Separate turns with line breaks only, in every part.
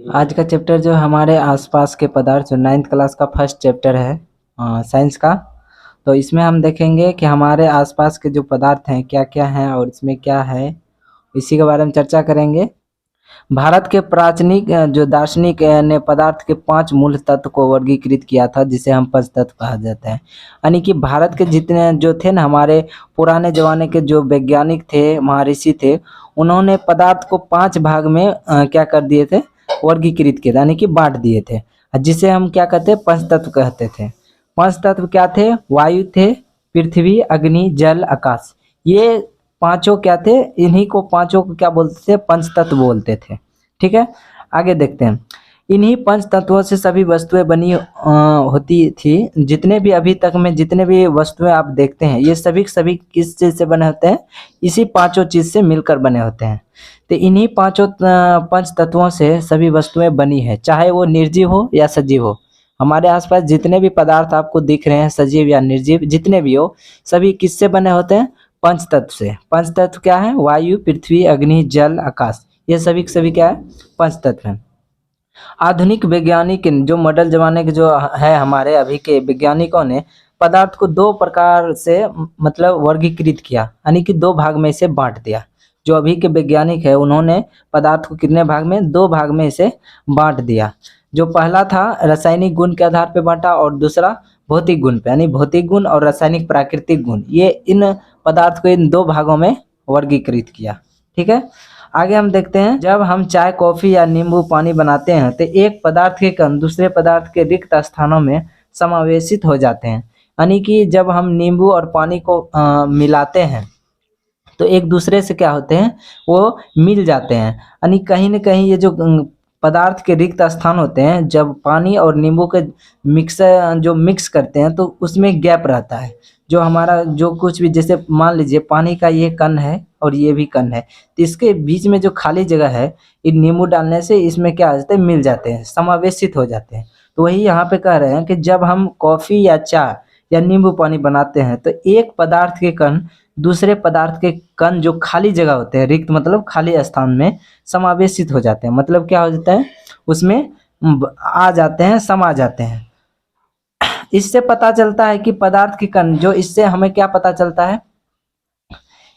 आज का चैप्टर जो हमारे आसपास के पदार्थ जो 9th क्लास का फर्स्ट चैप्टर है साइंस का। तो इसमें हम देखेंगे कि हमारे आसपास के जो पदार्थ हैं क्या क्या हैं और इसमें क्या है, इसी के बारे में चर्चा करेंगे। भारत के प्राचीनिक जो दार्शनिक ने पदार्थ के 5 मूल तत्व को वर्गीकृत किया था, जिसे हम पंच तत्व कहा जाता है। यानी कि भारत के जितने जो थे ना, हमारे पुराने जमाने के जो वैज्ञानिक थे, महर्षि थे, उन्होंने पदार्थ को 5 भाग में क्या कर दिए थे, वर्गीकृत किया था, यानी कि बांट दिए थे, जिसे हम क्या कहते हैं, पंच तत्व कहते थे। पंच तत्व क्या थे? वायु थे, पृथ्वी, अग्नि, जल, आकाश। ये पांचों क्या थे? इन्हीं को पांचों को क्या बोलते थे? पंच तत्व बोलते थे। ठीक है, आगे देखते हैं। इन्हीं पंच तत्वों से सभी वस्तुएं बनी होती थी। जितने भी अभी तक में जितने भी वस्तुएं आप देखते हैं, ये सभी किस चीज से बने होते हैं? इसी पांचों चीज से मिलकर बने होते हैं। तो इन्हीं पांचों पंच तत्वों से सभी वस्तुएं बनी है, चाहे वो निर्जीव हो या सजीव हो। हमारे आसपास जितने भी पदार्थ आपको दिख रहे हैं, सजीव या निर्जीव जितने भी हो, सभी किससे बने होते हैं? पंच तत्व से। पंच तत्व क्या है? वायु, पृथ्वी, अग्नि, जल, आकाश। ये सभी क्या है? पंच तत्व है। आधुनिक वैज्ञानिक जो मॉडल जमाने के जो है, हमारे अभी के वैज्ञानिकों ने पदार्थ को 2 प्रकार से मतलब वर्गीकृत किया, यानी कि 2 भाग में इसे बांट दिया। जो अभी के वैज्ञानिक है, उन्होंने पदार्थ को कितने भाग में? 2 भाग में इसे बांट दिया। जो पहला था रासायनिक गुण के आधार पर बांटा, और दूसरा भौतिक गुण पे, यानी भौतिक गुण और रासायनिक प्राकृतिक गुण। ये इन पदार्थ को इन 2 भागों में वर्गीकृत किया। ठीक है, आगे हम देखते हैं। जब हम चाय, कॉफी या नींबू पानी बनाते हैं, तो एक पदार्थ के कण दूसरे पदार्थ के रिक्त स्थानों में समावेशित हो जाते हैं। यानी कि जब हम नींबू और पानी को मिलाते हैं, तो एक दूसरे से क्या होते हैं? वो मिल जाते हैं। यानी कहीं न कहीं ये जो पदार्थ के रिक्त स्थान होते हैं, जब पानी और नींबू के मिक्स करते हैं, तो उसमें गैप रहता है। जो हमारा जो कुछ भी, जैसे मान लीजिए पानी का ये कण है और ये भी कण है, तो इसके बीच में जो खाली जगह है, इन नींबू डालने से इसमें क्या हो जाता है? मिल जाते हैं, समावेशित हो जाते हैं। तो वही यहाँ पे कह रहे हैं कि जब हम कॉफी या चाय या नींबू पानी बनाते हैं, तो एक पदार्थ के कण दूसरे पदार्थ के कण जो खाली जगह होते हैं, रिक्त मतलब खाली स्थान में समावेशित हो जाते हैं। मतलब क्या हो जाता है? उसमें आ जाते हैं, समा जाते हैं। इससे पता चलता है कि पदार्थ के कण जो, इससे हमें क्या पता चलता है?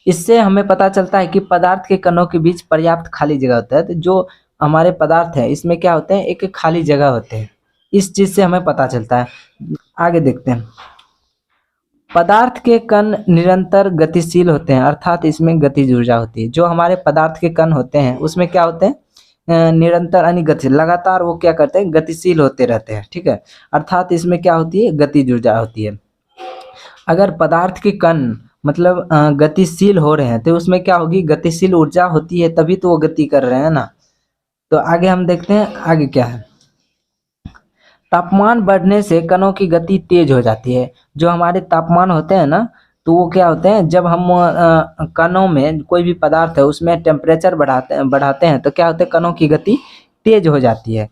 इससे हमें पता चलता है कि पदार्थ के कणों के बीच पर्याप्त खाली जगह होता है। तो जो हमारे पदार्थ है, इसमें क्या होते हैं? एक खाली जगह होते हैं। इस चीज से हमें पता चलता है। आगे देखते हैं। पदार्थ के कण निरंतर गतिशील होते हैं, अर्थात इसमें गतिज ऊर्जा होती है। जो हमारे पदार्थ के कण होते हैं, उसमें क्या होते हैं? निरंतर यानी गति, लगातार वो क्या करते हैं? गतिशील होते रहते हैं। ठीक है, अर्थात इसमें क्या होती है? गतिज ऊर्जा होती है। अगर पदार्थ के कण मतलब गतिशील हो रहे हैं, तो उसमें क्या होगी? गतिशील ऊर्जा होती है, तभी तो वो गति कर रहे हैं ना। तो आगे हम देखते हैं, आगे क्या है। तापमान बढ़ने से कणों की गति तेज हो जाती है। जो हमारे तापमान होते हैं ना, तो वो क्या होते हैं? जब हम कणों में कोई भी पदार्थ है, उसमें टेम्परेचर बढ़ाते हैं, तो क्या होता है? कणों की गति तेज हो जाती है।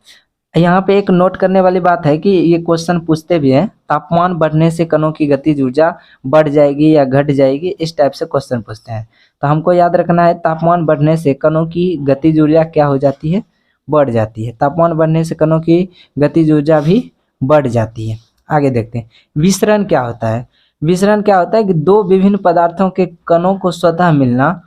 यहाँ पे एक नोट करने वाली बात है कि ये क्वेश्चन पूछते भी हैं, तापमान बढ़ने से कणों की गतिज ऊर्जा बढ़ जाएगी या घट जाएगी, इस टाइप से क्वेश्चन पूछते हैं। तो हमको याद रखना है, तापमान बढ़ने से कणों की गतिज ऊर्जा क्या हो जाती है? बढ़ जाती है। तापमान बढ़ने से कणों की गतिज ऊर्जा भी बढ़ जाती है। आगे देखते हैं, विसरण क्या होता है। विसरण क्या होता है कि 2 विभिन्न पदार्थों के कणों को स्वतः मिलना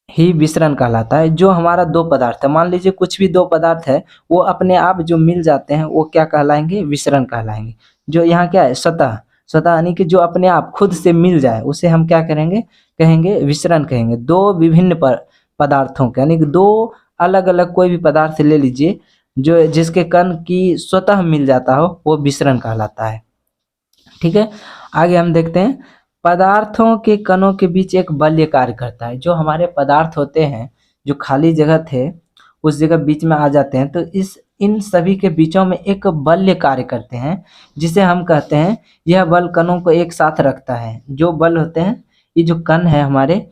ही विसरण कहलाता है। जो हमारा 2 पदार्थ है, मान लीजिए कुछ भी 2 पदार्थ है, वो अपने आप जो मिल जाते हैं, वो क्या कहलाएंगे? विसरण कहलाएंगे। जो यहाँ क्या है? स्वतः स्वतः यानी कि जो अपने आप खुद से मिल जाए, उसे हम क्या करेंगे? कहेंगे विसरण कहेंगे। 2 विभिन्न पदार्थों के, यानी कि 2 अलग अलग कोई भी पदार्थ ले लीजिए, जो जिसके कण की स्वतः मिल जाता हो, वो विसरण कहलाता है। ठीक है, आगे हम देखते हैं। पदार्थों के कणों के बीच एक बल कार्य करता है। जो हमारे पदार्थ होते हैं, जो खाली जगह थे, उस जगह बीच में आ जाते हैं, तो इन सभी के बीचों में एक बल कार्य करते हैं, जिसे हम कहते हैं, यह बल कणों को एक साथ रखता है। जो बल होते हैं, ये जो कण है हमारे,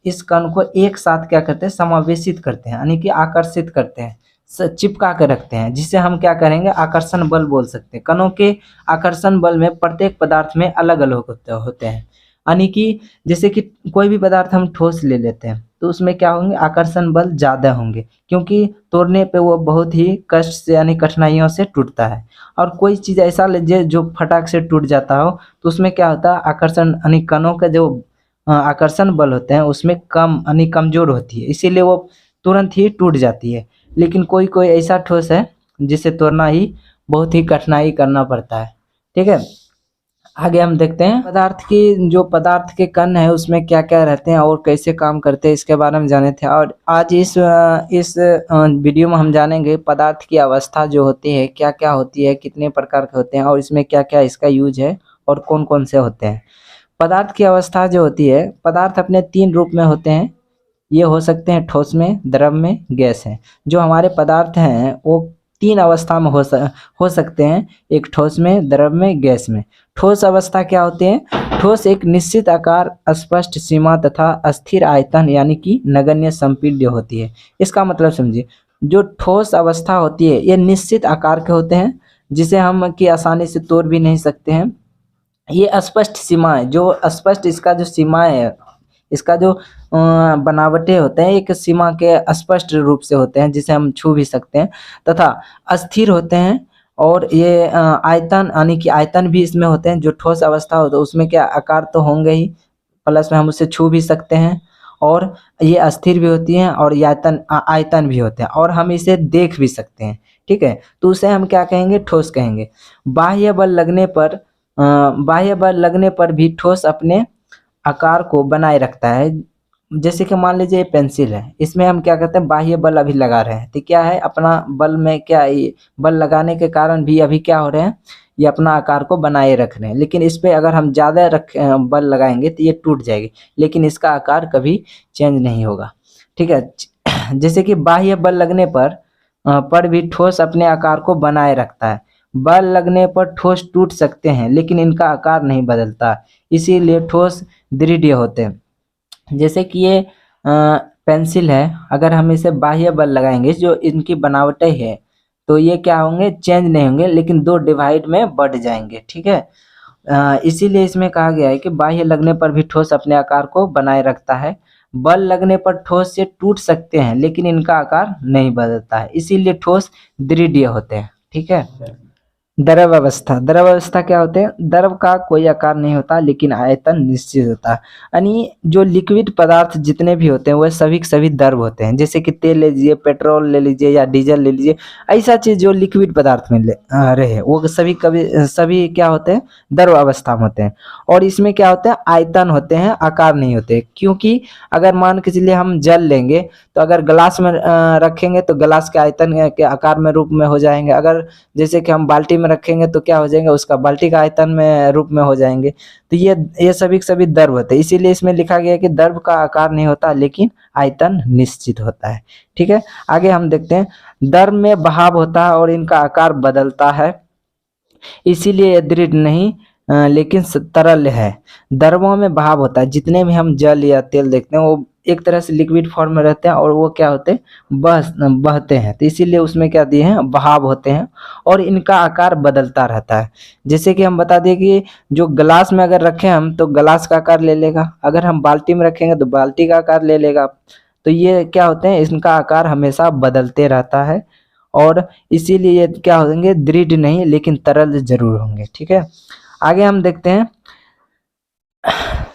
इस कण को एक साथ क्या करते हैं? समावेशित करते हैं, यानी कि आकर्षित करते हैं, चिपका कर रखते हैं, जिसे हम क्या करेंगे? आकर्षण बल बोल सकते हैं। कणों के आकर्षण बल में प्रत्येक पदार्थ में अलग अलग होते हैं। यानी कि जैसे कि कोई भी पदार्थ हम ठोस ले लेते हैं, तो उसमें क्या होंगे, आकर्षण बल ज़्यादा होंगे, क्योंकि तोड़ने पे वो बहुत ही कष्ट से यानी कठिनाइयों से टूटता है। और कोई चीज़ ऐसा लीजिए जो फटाक से टूट जाता हो, तो उसमें क्या होता है, आकर्षण यानी कणों का जो आकर्षण बल होते हैं उसमें कम यानी कमज़ोर होती है, इसीलिए वो तुरंत ही टूट जाती है। लेकिन कोई कोई ऐसा ठोस है जिसे तोड़ना ही बहुत ही कठिनाई करना पड़ता है। ठीक है, आगे हम देखते हैं पदार्थ के कण है उसमें क्या क्या रहते हैं और कैसे काम करते हैं, इसके बारे में जाने थे। और आज इस वीडियो में हम जानेंगे पदार्थ की अवस्था जो होती है क्या क्या होती है, कितने प्रकार के होते हैं और इसमें क्या क्या इसका यूज है और कौन कौन से होते हैं। पदार्थ की अवस्था जो होती है, पदार्थ अपने 3 रूप में होते हैं। ये हो सकते हैं ठोस में, द्रव में, गैस है। जो हमारे पदार्थ हैं वो 3 अवस्था में हो सकते हैं, एक ठोस में, द्रव में, गैस में। ठोस अवस्था क्या होते हैं, ठोस एक निश्चित आकार, स्पष्ट सीमा तथा अस्थिर आयतन यानी कि नगण्य संपीड्य होती है। इसका मतलब समझिए, जो ठोस अवस्था होती है ये निश्चित आकार के होते हैं जिसे हम कि आसानी से तोड़ भी नहीं सकते हैं। ये स्पष्ट सीमा है, जो स्पष्ट इसका जो सीमा है, इसका जो बनावटें होते हैं एक सीमा के स्पष्ट रूप से होते हैं जिसे हम छू भी सकते हैं, तथा अस्थिर होते हैं। और ये आयतन यानी कि आयतन भी इसमें होते हैं। जो ठोस अवस्था होता है उसमें क्या आकार तो होंगे ही, प्लस में हम उसे छू भी सकते हैं, और ये अस्थिर भी होती हैं और ये आयतन भी होते हैं और हम इसे देख भी सकते हैं। ठीक है, तो उसे हम क्या कहेंगे, ठोस कहेंगे। बाह्य बल लगने पर भी ठोस अपने आकार को बनाए रखता है। जैसे कि मान लीजिए ये पेंसिल है, इसमें हम क्या करते हैं, बाह्य बल अभी लगा रहे हैं, तो क्या है, अपना बल में क्या ये बल लगाने के कारण भी अभी क्या हो रहे हैं, ये अपना आकार को बनाए रख रहे हैं। लेकिन इस पे अगर हम ज़्यादा बल लगाएंगे तो ये टूट जाएगी, लेकिन इसका आकार कभी चेंज नहीं होगा। ठीक है, जैसे कि बाह्य बल लगने पर भी ठोस अपने आकार को बनाए रखता है। बल लगने पर ठोस टूट सकते हैं लेकिन इनका आकार नहीं बदलता, इसीलिए ठोस दृढ़ होते हैं। जैसे कि ये पेंसिल है, अगर हम इसे बाह्य बल लगाएंगे जो इनकी बनावटें है तो ये क्या होंगे, चेंज नहीं होंगे, लेकिन 2 डिवाइड में बढ़ जाएंगे। ठीक है, इसीलिए इसमें कहा गया है कि बाह्य लगने पर भी ठोस अपने आकार को बनाए रखता है। बल लगने पर ठोस से टूट सकते हैं लेकिन इनका आकार नहीं बदलता है, इसीलिए ठोस दृढ़ होते हैं। ठीक है, द्रव अवस्था क्या होते हैं, द्रव का कोई आकार नहीं होता लेकिन आयतन निश्चित होता है। यानी जो लिक्विड पदार्थ जितने भी होते हैं वह सभी के सभी द्रव होते हैं। जैसे कि तेल ले लीजिए, पेट्रोल ले लीजिए या डीजल ले लीजिए, ऐसा चीज जो लिक्विड पदार्थ में रहे वो सभी क्या होते हैं, द्रव अवस्था में होते हैं। और इसमें क्या होते हैं, आयतन होते हैं, आकार नहीं होते। क्योंकि अगर मान के चलिए हम जल लेंगे तो अगर ग्लास में रखेंगे तो ग्लास के आयतन के आकार में रूप में हो जाएंगे। अगर जैसे कि हम बाल्टी में रखेंगे तो क्या हो जाएंगे, उसका बाल्टी का आयतन में रूप में हो जाएंगे। तो ये सभी के सभी द्रव होते हैं, इसीलिए इसमें लिखा गया है कि द्रव का आकार नहीं होता लेकिन आयतन निश्चित होता है। ठीक है, आगे हम देखते हैं, द्रव में बहाव होता है और इनका आकार बदलता है, इसीलिए ये दृढ़ नहीं लेकिन तरल है। द्रवों में बहाव होता है, जितने भी हम जल या तेल देखते हैं वो एक तरह से लिक्विड फॉर्म में रहते हैं और वो क्या होते हैं, बहते हैं, तो इसीलिए उसमें क्या दिए हैं, बहाव होते हैं और इनका आकार बदलता रहता है। जैसे कि हम बता दें कि जो ग्लास में अगर रखें हम तो ग्लास का आकार ले लेगा, अगर हम बाल्टी में रखेंगे तो बाल्टी का आकार ले लेगा। तो ये क्या होते हैं, इनका आकार हमेशा बदलते रहता है और इसीलिए ये क्या होंगे, दृढ़ नहीं लेकिन तरल जरूर होंगे। ठीक है, आगे हम देखते हैं,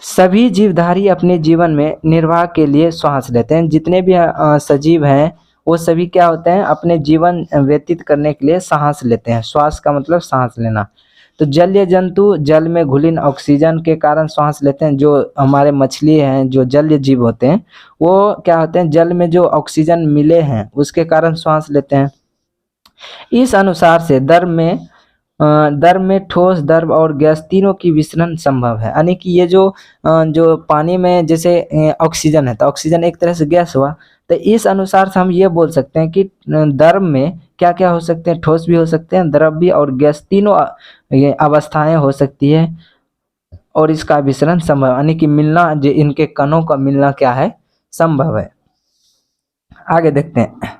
सभी जीवधारी अपने जीवन में निर्वाह के लिए श्वास लेते हैं। जितने भी सजीव हैं वो सभी क्या होते हैं, अपने जीवन व्यतीत करने के लिए सांस लेते हैं। श्वास का मतलब सांस लेना। तो जलीय जंतु जल में घुली ऑक्सीजन के कारण सांस लेते हैं। जो हमारे मछली हैं, जो जलीय जीव होते हैं, वो क्या होते हैं, जल में जो ऑक्सीजन मिले हैं उसके कारण श्वास लेते हैं। इस अनुसार से द्रव में ठोस, द्रव और गैस तीनों की मिश्रण संभव है। यानी कि ये जो पानी में जैसे ऑक्सीजन है तो ऑक्सीजन एक तरह से गैस हुआ, तो इस अनुसार से हम ये बोल सकते हैं कि द्रव में क्या क्या हो सकते हैं, ठोस भी हो सकते हैं, द्रव भी, और गैस, तीनों ये अवस्थाएं हो सकती है और इसका मिश्रण संभव, यानी कि मिलना, जो इनके कणों का मिलना क्या है, संभव है। आगे देखते हैं,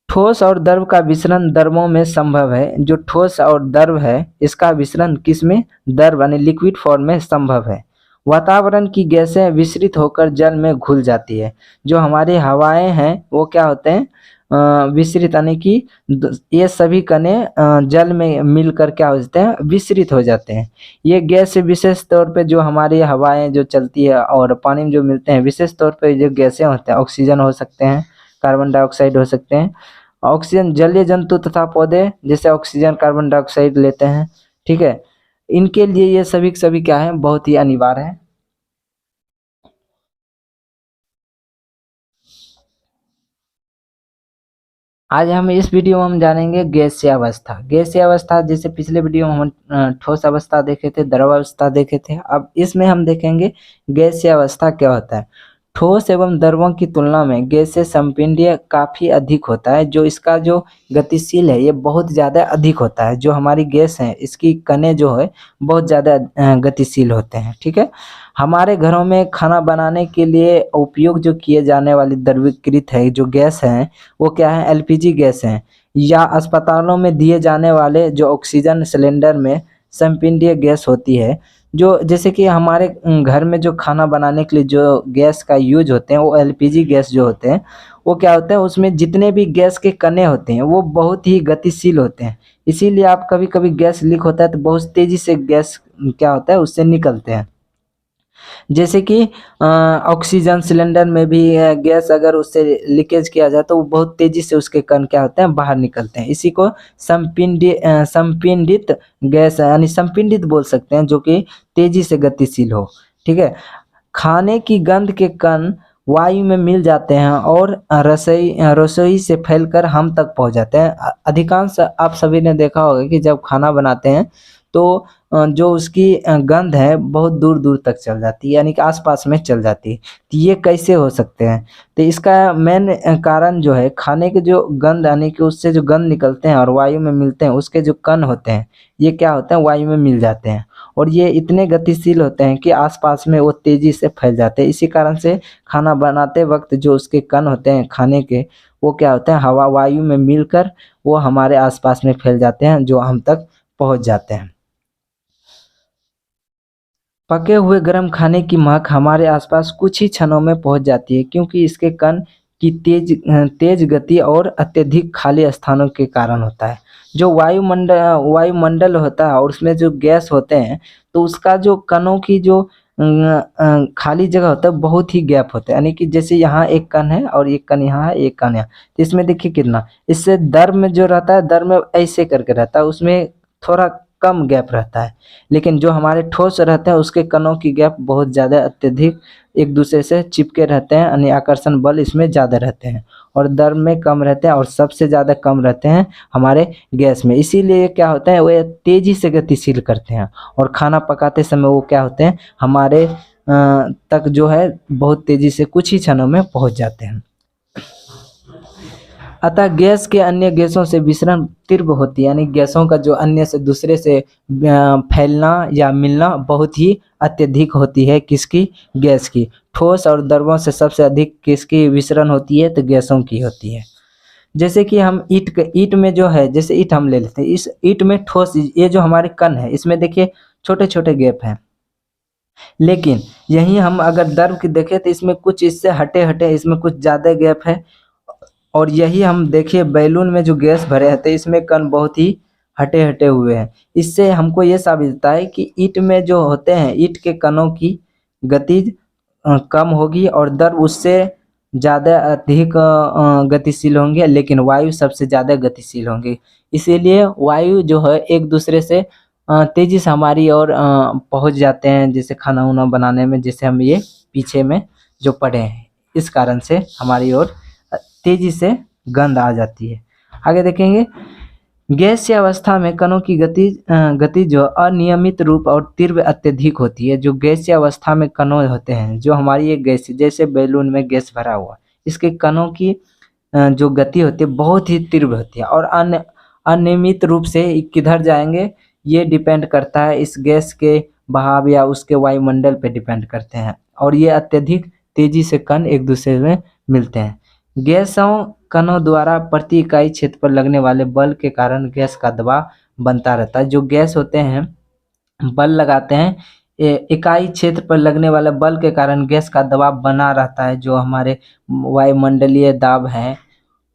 ठोस और द्रव का विसरण द्रवों में संभव है। जो ठोस और द्रव है इसका विसरण किस में, द्रव यानी लिक्विड फॉर्म में संभव है। वातावरण की गैसें विसरित होकर जल में घुल जाती है। जो हमारी हवाएं हैं वो क्या होते हैं, विसरित यानी कि ये सभी कणे जल में मिलकर क्या हो जाते हैं, विसरित हो जाते हैं। ये गैस विशेष तौर पे जो हमारी हवाएं जो चलती है और पानी में जो मिलते हैं, विशेष तौर पे जो गैसें होते हैं, ऑक्सीजन हो सकते हैं, कार्बन डाइऑक्साइड हो सकते हैं। ऑक्सीजन जलीय जंतु तथा पौधे जैसे ऑक्सीजन कार्बन डाइऑक्साइड लेते हैं, ठीक है। इनके लिए ये सभी के सभी क्या है, बहुत ही अनिवार्य है। आज हम इस वीडियो में हम जानेंगे गैसीय अवस्था। गैसीय अवस्था जैसे पिछले वीडियो में हम ठोस अवस्था देखे थे, द्रव अवस्था देखे थे, अब इसमें हम देखेंगे गैसीय अवस्था क्या होता है। ठोस एवं द्रवों की तुलना में गैसीय संपीड्य काफी अधिक होता है। जो इसका जो गतिशील है ये बहुत ज़्यादा अधिक होता है। जो हमारी गैस है इसकी कणें जो है बहुत ज़्यादा गतिशील होते हैं, ठीक है। हमारे घरों में खाना बनाने के लिए उपयोग जो किए जाने वाली द्रवीकृत है जो गैस है वो क्या है, एलपीजी गैस है। या अस्पतालों में दिए जाने वाले जो ऑक्सीजन सिलेंडर में संपीड्य गैस होती है। जो जैसे कि हमारे घर में जो खाना बनाने के लिए जो गैस का यूज होते हैं वो एलपीजी गैस जो होते हैं वो क्या होते हैं, उसमें जितने भी गैस के कणे होते हैं वो बहुत ही गतिशील होते हैं। इसीलिए आप कभी कभी गैस लीक होता है तो बहुत तेजी से गैस क्या होता है उससे निकलते हैं। जैसे कि ऑक्सीजन सिलेंडर में भी गैस अगर उससे लीकेज किया जाए तो वो बहुत तेजी से उसके कण क्या होते हैं, बाहर निकलते हैं। इसी को संपीडित गैस यानी संपीडित बोल सकते हैं, जो कि तेजी से गतिशील हो, ठीक है। खाने की गंध के कण वायु में मिल जाते हैं और रसोई से फैलकर हम तक पहुंच जाते हैं। अधिकांश आप सभी ने देखा होगा कि जब खाना बनाते हैं तो जो उसकी गंध है बहुत दूर दूर तक चल जाती है, यानी कि आसपास में चल जाती है। तो ये कैसे हो सकते हैं, तो इसका मेन कारण जो है खाने के जो गंध यानी कि उससे जो गंध निकलते हैं और वायु में मिलते हैं, उसके जो कण होते हैं ये क्या होते हैं, वायु में मिल जाते हैं। और ये इतने गतिशील होते हैं कि आसपास में वो तेजी से फैल जाते हैं। इसी कारण से खाना बनाते वक्त जो उसके कण होते हैं खाने के, वो क्या होते हैं, हवा वायु में मिलकर वो हमारे आसपास में फैल जाते हैं, जो हम तक पहुंच जाते हैं। पके हुए गर्म खाने की महक हमारे आसपास कुछ ही क्षणों में पहुंच जाती है, क्योंकि इसके कण की तेज गति और अत्यधिक खाली स्थानों के कारण होता है। जो वायुमंडल होता है और उसमें जो गैस होते हैं तो उसका जो कणों की जो खाली जगह होता है बहुत ही गैप होता है। यानी कि जैसे यहाँ एक कण है और एक कण यहाँ है, एक कण यहाँ, तो इसमें देखिए कितना, इससे दर में जो रहता है दर में ऐसे करके रहता है, उसमें थोड़ा कम गैप रहता है। लेकिन जो हमारे ठोस रहते हैं उसके कणों की गैप बहुत ज़्यादा अत्यधिक एक दूसरे से चिपके रहते हैं, यानी आकर्षण बल इसमें ज़्यादा रहते हैं। और दर में कम रहते हैं और सबसे ज़्यादा कम रहते हैं हमारे गैस में। इसीलिए क्या होता है, वो तेज़ी से गतिशील करते हैं और खाना पकाते समय वो क्या होते हैं, हमारे तक जो है बहुत तेज़ी से कुछ ही क्षणों में पहुंच जाते हैं। अतः गैस के अन्य गैसों से विसरण तीव्र होती है, यानी गैसों का जो अन्य से दूसरे से फैलना या मिलना बहुत ही अत्यधिक होती है। किसकी, गैस की। ठोस और द्रवों से सबसे अधिक किसकी विसरण होती है, तो गैसों की होती है। जैसे कि हम ईट में जो है, जैसे ईट हम ले लेते हैं, इस ईट में ठोस ये जो हमारे कण है इसमें देखिए छोटे छोटे गैप हैं। लेकिन यही हम अगर द्रव की देखें तो इसमें कुछ इससे हटे हटे इसमें कुछ ज़्यादा गैप है। और यही हम देखिए बैलून में जो गैस भरे हैं तो इसमें कण बहुत ही हटे हटे हुए हैं। इससे हमको ये साबित होता है कि ईंट में जो होते हैं ईंट के कणों की गति कम होगी और द्रव उससे ज़्यादा अधिक गतिशील होंगे, लेकिन वायु सबसे ज़्यादा गतिशील होंगे। इसीलिए वायु जो है एक दूसरे से तेजी से हमारी ओर पहुंच जाते हैं, जैसे खाना वाना बनाने में, जैसे हम ये पीछे में जो पढ़े हैं, इस कारण से हमारी ओर तेजी से गंध आ जाती है। आगे देखेंगे, गैसीय अवस्था में कणों की गति जो अनियमित रूप और तीव्र अत्यधिक होती है। जो गैसीय अवस्था में कणों होते हैं, जो हमारी एक गैस जैसे बैलून में गैस भरा हुआ, इसके कणों की जो गति होती है बहुत ही तीव्र होती है और अनियमित रूप से किधर जाएंगे ये डिपेंड करता है, इस गैस के बहाव या उसके वायुमंडल पे डिपेंड करते हैं। और ये अत्यधिक तेजी से कण एक दूसरे में मिलते हैं। गैसों कणों द्वारा प्रति इकाई क्षेत्र पर लगने वाले बल के कारण गैस का दबाव बनता रहता है। जो गैस होते हैं बल लगाते हैं इकाई क्षेत्र पर लगने वाले बल के कारण गैस का दबाव बना रहता है। जो हमारे वायुमंडलीय दाब है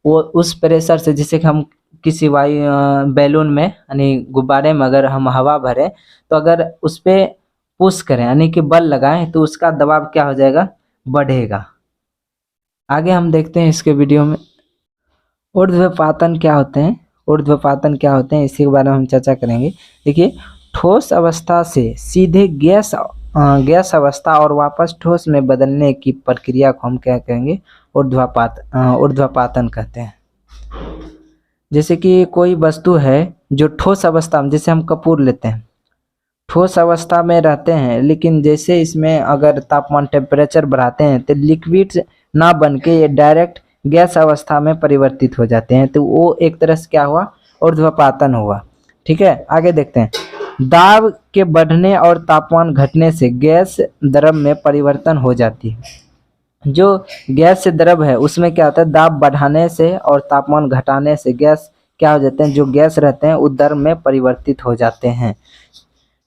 वो उस प्रेशर से, जैसे कि हम किसी बैलून में यानी गुब्बारे में अगर हम हवा भरें तो अगर उस पे पुश करें यानी कि बल लगाएं तो उसका दबाव क्या हो जाएगा, बढ़ेगा। आगे हम देखते हैं इसके वीडियो में ऊर्ध्वपातन क्या होते हैं। ऊर्ध्वपातन क्या होते हैं इसके बारे में हम चर्चा करेंगे। देखिए, ठोस अवस्था से सीधे गैस अवस्था और वापस ठोस में बदलने की प्रक्रिया को हम क्या कहेंगे, ऊर्ध्वपातन कहते हैं। जैसे कि कोई वस्तु है जो ठोस अवस्था में, जैसे हम कपूर लेते हैं, ठोस अवस्था में रहते हैं, लेकिन जैसे इसमें अगर तापमान टेम्परेचर बढ़ाते हैं तो लिक्विड ना बन के ये डायरेक्ट गैस अवस्था में परिवर्तित हो जाते हैं। तो वो एक तरह से क्या हुआ, ऊर्ध्वपातन हुआ। ठीक है, आगे देखते हैं। दाब के बढ़ने और तापमान घटने से गैस द्रव में परिवर्तन हो जाती है। जो गैस से द्रव है उसमें क्या होता है, दाब बढ़ाने से और तापमान घटाने से गैस क्या हो जाते हैं, जो गैस रहते हैं वो द्रव में परिवर्तित हो जाते हैं।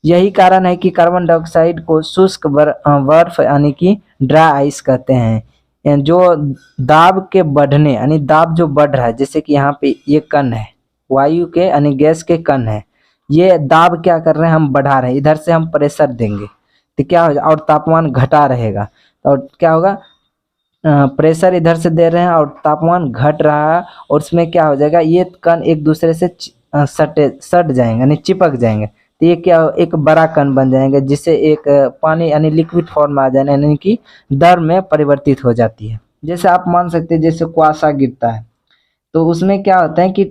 यही कारण है कि कार्बन डाइऑक्साइड को शुष्क बर्फ यानी कि ड्राई आइस कहते हैं। जो दाब के बढ़ने यानी दाब जो बढ़ रहा है, जैसे कि यहाँ पे ये कण है, वायु के यानी गैस के कण है, ये दाब क्या कर रहे हैं, हम बढ़ा रहे हैं। इधर से हम प्रेशर देंगे तो क्या हो जाएगा, और तापमान घटा रहेगा और क्या होगा, प्रेशर इधर से दे रहे हैं और तापमान घट रहा है और उसमें क्या हो जाएगा, ये कण एक दूसरे से सट जाएंगे यानी चिपक जाएंगे। तो ये क्या, एक बड़ा कण बन जाएंगे जिससे एक पानी यानी लिक्विड फॉर्म में आ जाए यानी कि द्रव में परिवर्तित हो जाती है। जैसे आप मान सकते हैं, जैसे कुआसा गिरता है तो उसमें क्या होता है कि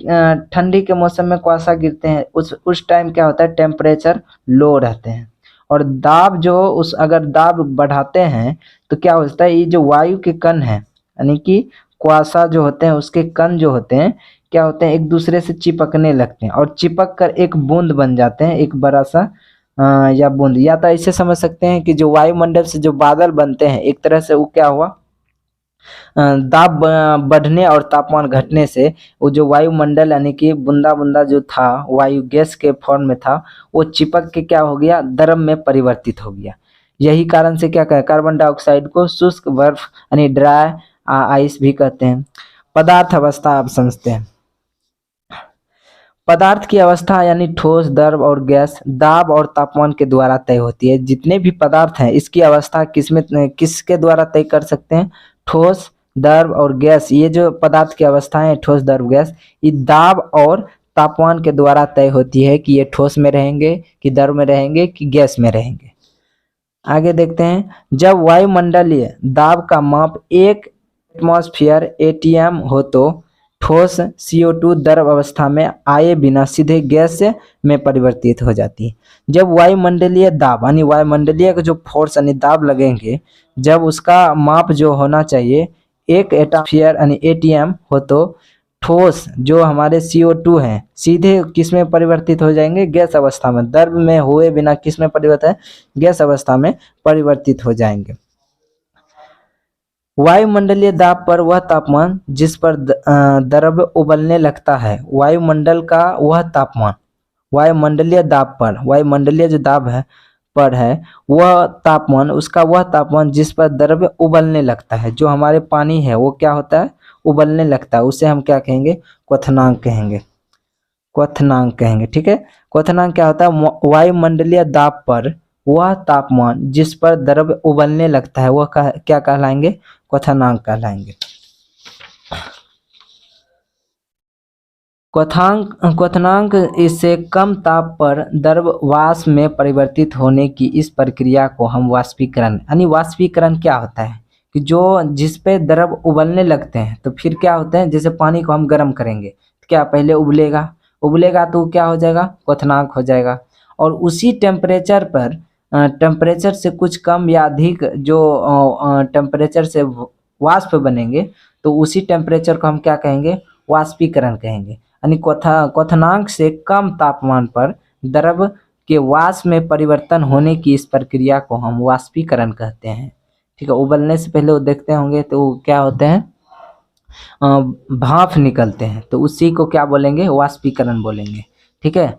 ठंडी के मौसम में कुआसा गिरते हैं, उस टाइम क्या होता है, टेम्परेचर लो रहते हैं और दाब जो उस अगर दाब बढ़ाते हैं तो क्या होता है, ये जो वायु के कण हैं यानी कि कुआसा जो होते हैं उसके कण जो होते हैं क्या होते हैं, एक दूसरे से चिपकने लगते हैं और चिपक कर एक बूंद बन जाते हैं, एक बड़ा सा या बूंद। या तो ऐसे समझ सकते हैं कि जो वायुमंडल से जो बादल बनते हैं एक तरह से वो क्या हुआ, दाब बढ़ने और तापमान घटने से वो जो वायुमंडल यानी कि बूंदा बूंदा जो था वायु गैस के फॉर्म में था वो चिपक के क्या हो गया, द्रव में परिवर्तित हो गया। यही कारण से क्या कहें, कार्बन डाइऑक्साइड को शुष्क बर्फ यानी ड्राई आइस भी कहते हैं। पदार्थ अवस्था आप समझते हैं। पदार्थ की अवस्था यानी ठोस, द्रव और गैस दाब और तापमान के द्वारा तय होती है। जितने भी पदार्थ हैं इसकी अवस्था किसके द्वारा तय कर सकते हैं, ठोस, द्रव और गैस। ये जो पदार्थ की अवस्थाएं हैं ठोस, द्रव, गैस, ये दाब और तापमान के द्वारा तय होती है कि ये ठोस में रहेंगे कि द्रव में रहेंगे कि गैस में रहेंगे। आगे देखते हैं। जब वायुमंडलीय दाब का माप 1 एटमॉस्फेयर एटीएम हो तो ठोस CO2 द्रव अवस्था में आए बिना सीधे गैस में परिवर्तित हो जाती है। जब वायुमंडलीय दाब यानी वायुमंडलीय का जो फोर्स यानी दाब लगेंगे, जब उसका माप जो होना चाहिए 1 एटमॉस्फेयर यानी ATM हो तो ठोस जो हमारे CO2 हैं सीधे किस में परिवर्तित हो जाएंगे, गैस अवस्था में। द्रव में हुए बिना किस में परिवर्तित, गैस अवस्था में परिवर्तित हो जाएंगे। वायुमंडलीय दाब पर वह तापमान जिस पर द्रव उबलने लगता है, वायुमंडल का वह तापमान, वायुमंडलीय दाब पर, वायुमंडलीय जो दाब है पर है वह तापमान, उसका वह तापमान जिस पर द्रव उबलने लगता है, जो हमारे पानी है वो क्या होता है, उबलने लगता है, उसे हम क्या कहेंगे, क्वथनांक कहेंगे, क्वथनांक कहेंगे। ठीक है, क्वथनांक क्या होता है, वायुमंडलीय दाब पर वह तापमान जिस पर द्रव उबलने लगता है वह क्या कहलाएंगे, क्वथनांक कहलाएंगे। क्वथनांक इससे कम ताप पर द्रव वाष्प में परिवर्तित होने की इस प्रक्रिया को हम वाष्पीकरण, यानी वाष्पीकरण क्या होता है कि जो जिस पे द्रव उबलने लगते हैं तो फिर क्या होते हैं, जैसे पानी को हम गर्म करेंगे तो क्या पहले उबलेगा, उबलेगा तो क्या हो जाएगा, क्वथनांक हो जाएगा। और उसी टेम्परेचर पर टेम्परेचर से कुछ कम या अधिक जो टेम्परेचर से वाष्प बनेंगे तो उसी टेम्परेचर को हम क्या कहेंगे, वाष्पीकरण कहेंगे। यानी क्वथनांक से कम तापमान पर द्रव के वाष्प में परिवर्तन होने की इस प्रक्रिया को हम वाष्पीकरण कहते हैं। ठीक है, उबलने से पहले वो देखते होंगे तो क्या होते हैं, भाप निकलते हैं, तो उसी को क्या बोलेंगे, वाष्पीकरण बोलेंगे। ठीक है,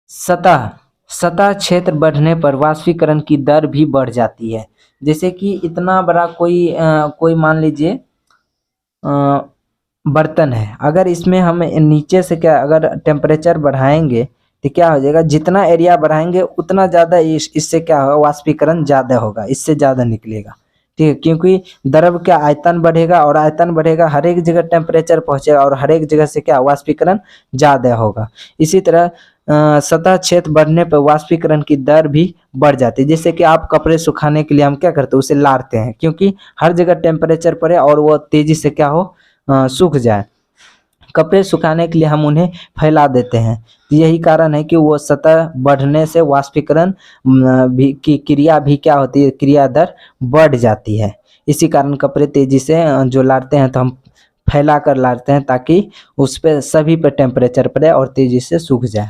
सतह सतह क्षेत्र बढ़ने पर वाष्पीकरण की दर भी बढ़ जाती है। जैसे कि इतना बड़ा कोई मान लीजिए बर्तन है, अगर इसमें हम नीचे से क्या अगर टेम्परेचर बढ़ाएंगे तो क्या हो जाएगा, जितना एरिया बढ़ाएंगे उतना ज़्यादा इससे क्या होगा, वाष्पीकरण ज़्यादा होगा, इससे ज़्यादा निकलेगा। ठीक है, क्योंकि द्रव का आयतन बढ़ेगा और आयतन बढ़ेगा, हर एक जगह टेम्परेचर पहुंचेगा और हर एक जगह से क्या वाष्पीकरण ज़्यादा होगा। इसी तरह सतह क्षेत्र बढ़ने पर वाष्पीकरण की दर भी बढ़ जाती है। जैसे कि आप कपड़े सुखाने के लिए हम क्या करते हैं, उसे लारते हैं, क्योंकि हर जगह टेम्परेचर पड़े और वो तेजी से क्या हो, सूख जाए। कपड़े सुखाने के लिए हम उन्हें फैला देते हैं, तो यही कारण है कि वो सतह बढ़ने से वाष्पीकरण भी की क्रिया भी क्या होती है, क्रिया दर बढ़ जाती है। इसी कारण कपड़े तेजी से जो लाते हैं तो हम फैला कर लाते हैं, ताकि उस पर सभी पर टेम्परेचर पड़े और तेजी से सूख जाए।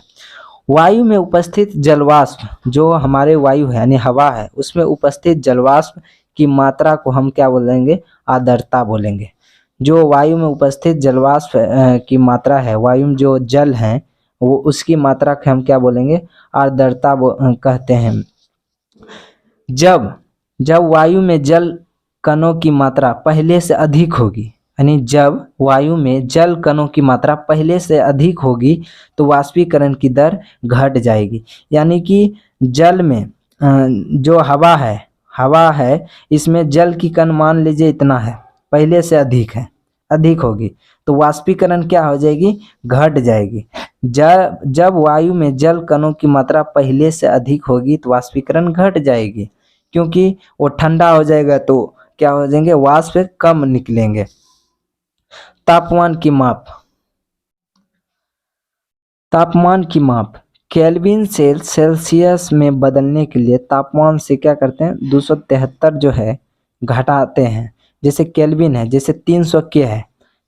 वायु में उपस्थित जलवाष्प, जो हमारे वायु है यानी हवा है, उसमें उपस्थित जलवाष्प की मात्रा को हम क्या बोलेंगे, आर्द्रता बोलेंगे। जो वायु में उपस्थित जलवाष्प की मात्रा है, वायु में जो जल है वो उसकी मात्रा को हम क्या बोलेंगे, आर्द्रता कहते हैं। जब जब वायु में जल कणों की मात्रा पहले से अधिक होगी, यानी जब वायु में जल कणों की मात्रा पहले से अधिक होगी तो वाष्पीकरण की दर घट जाएगी। यानी कि जल में जो हवा है इसमें जल की कण मान लीजिए इतना है, पहले से अधिक है, अधिक होगी तो वाष्पीकरण क्या हो जाएगी, घट जाएगी। जब वायु में जल कणों की मात्रा पहले से अधिक होगी तो वाष्पीकरण घट जाएगी, क्योंकि वो ठंडा हो जाएगा तो क्या हो जाएंगे, वाष्प कम निकलेंगे। तापमान की माप, तापमान की माप केल्विन से सेल्सियस में बदलने के लिए तापमान से क्या करते हैं, 273 जो है घटाते हैं। जैसे केल्विन है, जैसे 300 के है,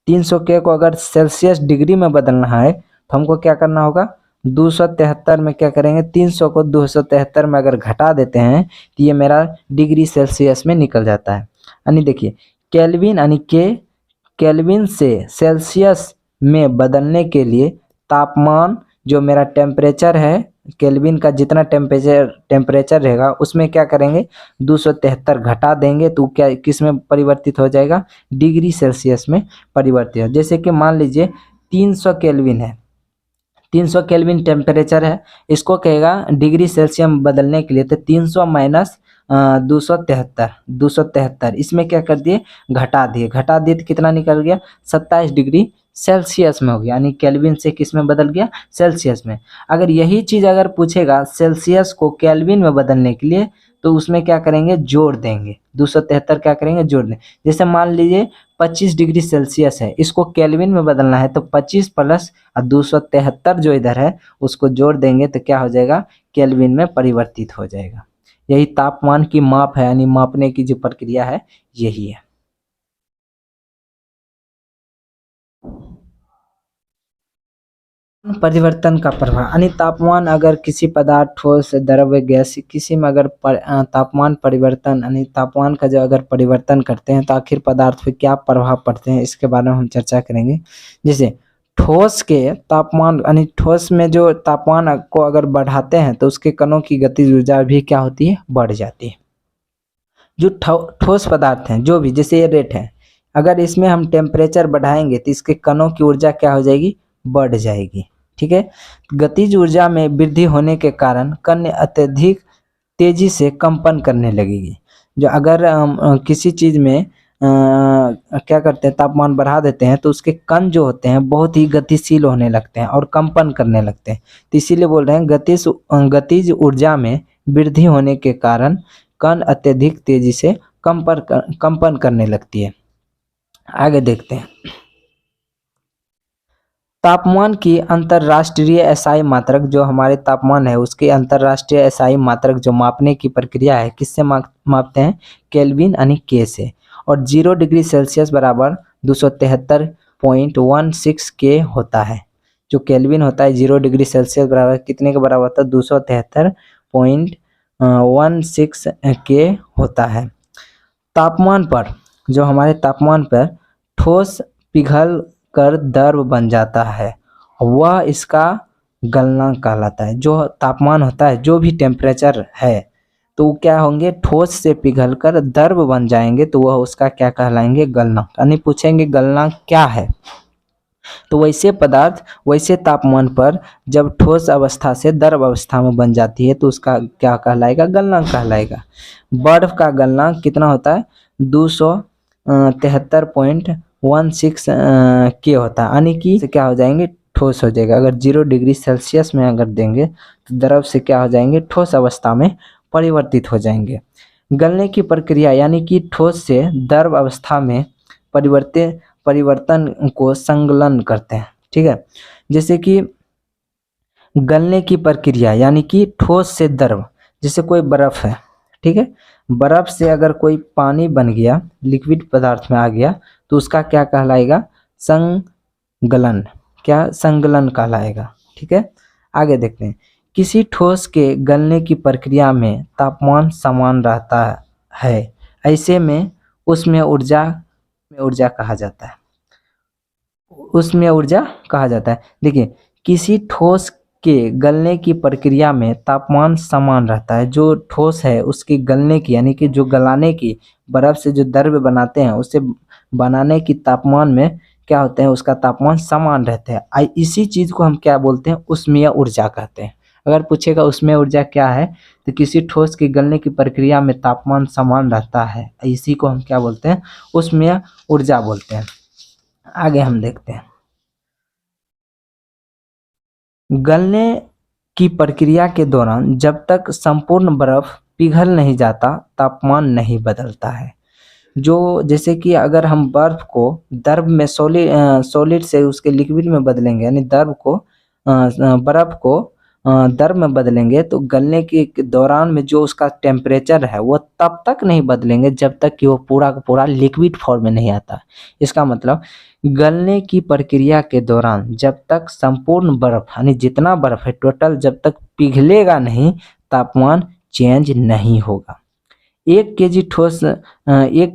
300 के को अगर सेल्सियस डिग्री में बदलना है तो हमको क्या करना होगा, 273 में क्या करेंगे, 300 को 273 में अगर घटा देते हैं तो ये मेरा डिग्री सेल्सियस में निकल जाता है। यानी देखिए केल्विन यानी केल्विन से सेल्सियस में बदलने के लिए तापमान जो मेरा टेम्परेचर है, केल्विन का जितना टेम्परेचर रहेगा उसमें क्या करेंगे, 273 घटा देंगे तो क्या किस में परिवर्तित हो जाएगा, डिग्री सेल्सियस में परिवर्तित हो। जैसे कि मान लीजिए 300 केल्विन है, 300 केल्विन टेम्परेचर है, इसको कहेगा डिग्री सेल्सियस में बदलने के लिए तो 300 माइनस 273 इसमें क्या कर दिए, घटा दिए तो कितना निकल गया, 27 डिग्री सेल्सियस में हो गया। यानी केल्विन से किस में बदल गया, सेल्सियस में। अगर यही चीज़ अगर पूछेगा सेल्सियस को केल्विन में बदलने के लिए तो उसमें क्या करेंगे, जोड़ देंगे, 273 क्या करेंगे, जोड़ देंगे। जैसे मान लीजिए 25 डिग्री सेल्सियस है, इसको केल्विन में बदलना है तो 25 प्लस 273 जो इधर है उसको जोड़ देंगे तो क्या हो जाएगा, केल्विन में परिवर्तित हो जाएगा। यही तापमान की माप है, यानी मापने की जो प्रक्रिया है यही है। परिवर्तन का प्रभाव, यानी तापमान अगर किसी पदार्थ, ठोस, द्रव्य, गैस किसी में अगर तापमान परिवर्तन यानी तापमान का जो अगर परिवर्तन करते हैं तो आखिर पदार्थ पे क्या प्रभाव पड़ते हैं, इसके बारे में हम चर्चा करेंगे। जैसे ठोस के तापमान यानी ठोस में जो तापमान को अगर बढ़ाते हैं तो उसके कणों की गतिज ऊर्जा भी क्या होती है, बढ़ जाती है। जो ठोस पदार्थ हैं जो भी, जैसे ये रेट है, अगर इसमें हम टेम्परेचर बढ़ाएंगे तो इसके कणों की ऊर्जा क्या हो जाएगी, बढ़ जाएगी। ठीक है, गतिज ऊर्जा में वृद्धि होने के कारण कण अत्यधिक तेजी से कंपन करने लगेगी। जो अगर हम किसी चीज़ में क्या करते हैं, तापमान बढ़ा देते हैं तो उसके कण जो होते हैं बहुत ही गतिशील होने लगते हैं और कंपन करने लगते हैं। तो इसीलिए बोल रहे हैं गतिज ऊर्जा में वृद्धि होने के कारण कण अत्यधिक तेजी से कंपन करने लगती है। आगे देखते हैं, तापमान की अंतर्राष्ट्रीय एसआई मात्रक, जो हमारे तापमान है उसके अंतर्राष्ट्रीय एसआई मात्रक जो मापने की प्रक्रिया है किससे मापते हैं, केल्विन यानी के से। और 0 डिग्री सेल्सियस बराबर 273.16 के होता है। जो केल्विन होता है 0 डिग्री सेल्सियस बराबर कितने के बराबर होता है, 273.16 के होता है। तापमान पर, जो हमारे तापमान पर ठोस पिघल कर द्रव बन जाता है, वह इसका गलनांक कहलाता है। जो तापमान होता है, जो भी टेम्परेचर है, तो वो क्या होंगे, ठोस से पिघलकर द्रव बन जाएंगे, तो वह उसका क्या कहलाएंगे, गलनांक। यानी पूछेंगे गलनांक क्या है, तो वैसे पदार्थ वैसे तापमान पर जब ठोस अवस्था से द्रव अवस्था में बन जाती है तो उसका क्या कहलाएगा, गलनांक कहलाएगा। बर्फ का गलनांक कितना होता है, 273.16 के होता है, यानी कि क्या हो जाएंगे, ठोस हो जाएगा। अगर 0 डिग्री सेल्सियस में अगर देंगे तो द्रव से क्या हो जाएंगे, ठोस अवस्था में परिवर्तित हो जाएंगे। गलने की प्रक्रिया यानी कि ठोस से द्रव अवस्था में परिवर्तन को संगलन करते हैं। ठीक है, जैसे कि गलने की प्रक्रिया यानी कि ठोस से द्रव, जैसे कोई बर्फ है, ठीक है, बर्फ से अगर कोई पानी बन गया, लिक्विड पदार्थ में आ गया, तो उसका क्या कहलाएगा, संगलन। क्या, संगलन कहलाएगा। ठीक है, आगे देखते हैं। किसी ठोस के गलने की प्रक्रिया में तापमान समान रहता है, ऐसे में उसमें ऊर्जा कहा जाता है, उसमें ऊर्जा कहा जाता है। देखिए, किसी ठोस के गलने की प्रक्रिया में तापमान समान रहता है। जो ठोस है उसकी गलने की यानी कि जो गलाने की, बर्फ से जो द्रव्य बनाते हैं उसे बनाने की तापमान में क्या होते हैं, उसका तापमान समान रहते हैं। इसी चीज को हम क्या बोलते हैं, ऊष्मीय ऊर्जा कहते हैं। अगर पूछेगा ऊष्मीय ऊर्जा क्या है, तो किसी ठोस की गलने की प्रक्रिया में तापमान समान रहता है, इसी को हम क्या बोलते हैं, ऊष्मीय ऊर्जा बोलते हैं। आगे हम देखते हैं। गलने की प्रक्रिया के दौरान जब तक संपूर्ण बर्फ पिघल नहीं जाता, तापमान नहीं बदलता है। जो जैसे कि अगर हम बर्फ को द्रव में सॉलिड से उसके लिक्विड में बदलेंगे, यानी बर्फ को द्रव में बदलेंगे, तो गलने के दौरान में जो उसका टेम्परेचर है वो तब तक नहीं बदलेंगे जब तक कि वो पूरा का पूरा लिक्विड फॉर्म में नहीं आता। इसका मतलब गलने की प्रक्रिया के दौरान जब तक संपूर्ण बर्फ यानी जितना बर्फ है टोटल जब तक पिघलेगा नहीं, तापमान चेंज नहीं होगा। 1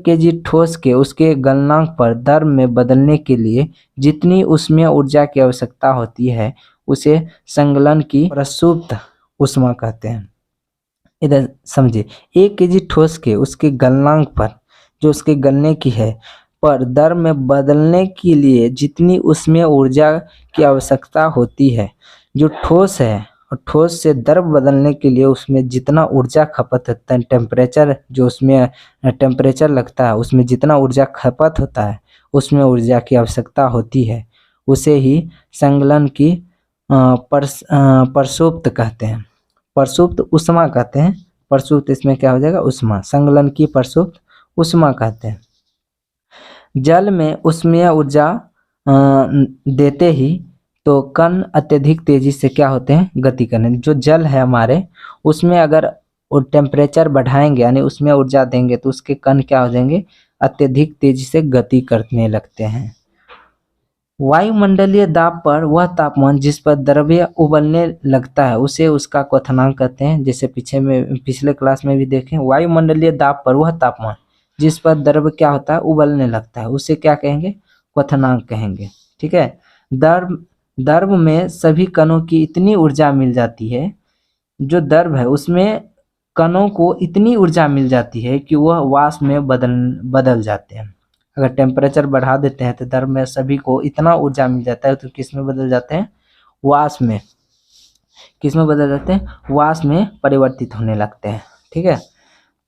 केजी ठोस के उसके गलनांक पर द्रव में बदलने के लिए जितनी ऊष्मीय ऊर्जा की आवश्यकता होती है उसे संगलन की प्रसुप्त ऊष्मा कहते हैं। इधर समझिए, 1 केजी ठोस के उसके गलनांक पर, जो उसके गलने की है, पर द्रव में बदलने के लिए जितनी ऊष्मीय ऊर्जा की आवश्यकता होती है, जो ठोस है और ठोस से द्रव बदलने के लिए उसमें जितना ऊर्जा खपत होता है, टेम्परेचर जो उसमें टेम्परेचर लगता है, उसमें जितना ऊर्जा खपत होता है, उसमें ऊर्जा की आवश्यकता होती है, उसे ही संगलन की प्रसुप्त कहते हैं, प्रसुप्त ऊष्मा कहते हैं। प्रसुप्त इसमें क्या हो जाएगा, ऊष्मा। संगलन की प्रसुप्त ऊष्मा कहते हैं। जल में ऊष्मीय ऊर्जा देते ही तो कण अत्यधिक तेजी से क्या होते हैं, गति करने। जो जल है हमारे, उसमें अगर वो टेम्परेचर बढ़ाएंगे यानी उसमें ऊर्जा देंगे तो उसके कण क्या हो जाएंगे, अत्यधिक तेजी से गति करने लगते हैं। वायुमंडलीय दाब पर वह तापमान जिस पर द्रव्य उबलने लगता है उसे उसका क्वथनांक कहते हैं। जैसे पिछले क्लास में भी देखें, वायुमंडलीय दाब पर वह तापमान जिस पर द्रव्य क्या होता है, उबलने लगता है, उसे क्या कहेंगे, क्वथनांक कहेंगे। ठीक है, द्रव में सभी कणों की इतनी ऊर्जा मिल जाती है, जो द्रव है उसमें कणों को इतनी ऊर्जा मिल जाती है कि वह वाष्प में बदल जाते हैं। अगर टेम्परेचर बढ़ा देते हैं तो द्रव में सभी को इतना ऊर्जा मिल जाता है तो किस में बदल जाते हैं, वाष्प में। किस में बदल जाते हैं, वाष्प में परिवर्तित होने लगते हैं। ठीक है,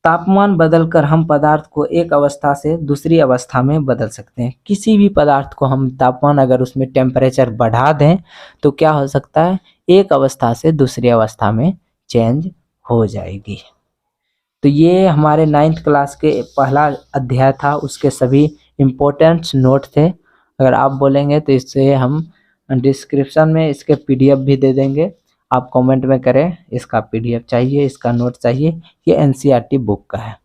तापमान बदलकर हम पदार्थ को एक अवस्था से दूसरी अवस्था में बदल सकते हैं। किसी भी पदार्थ को हम तापमान अगर उसमें टेम्परेचर बढ़ा दें तो क्या हो सकता है, एक अवस्था से दूसरी अवस्था में चेंज हो जाएगी। तो ये हमारे 9th क्लास के पहला अध्याय था, उसके सभी इम्पोर्टेंट नोट थे। अगर आप बोलेंगे तो इससे हम डिस्क्रिप्शन में इसके PDF भी दे देंगे, आप कमेंट में करें इसका PDF चाहिए, इसका नोट चाहिए। ये NCERT बुक का है।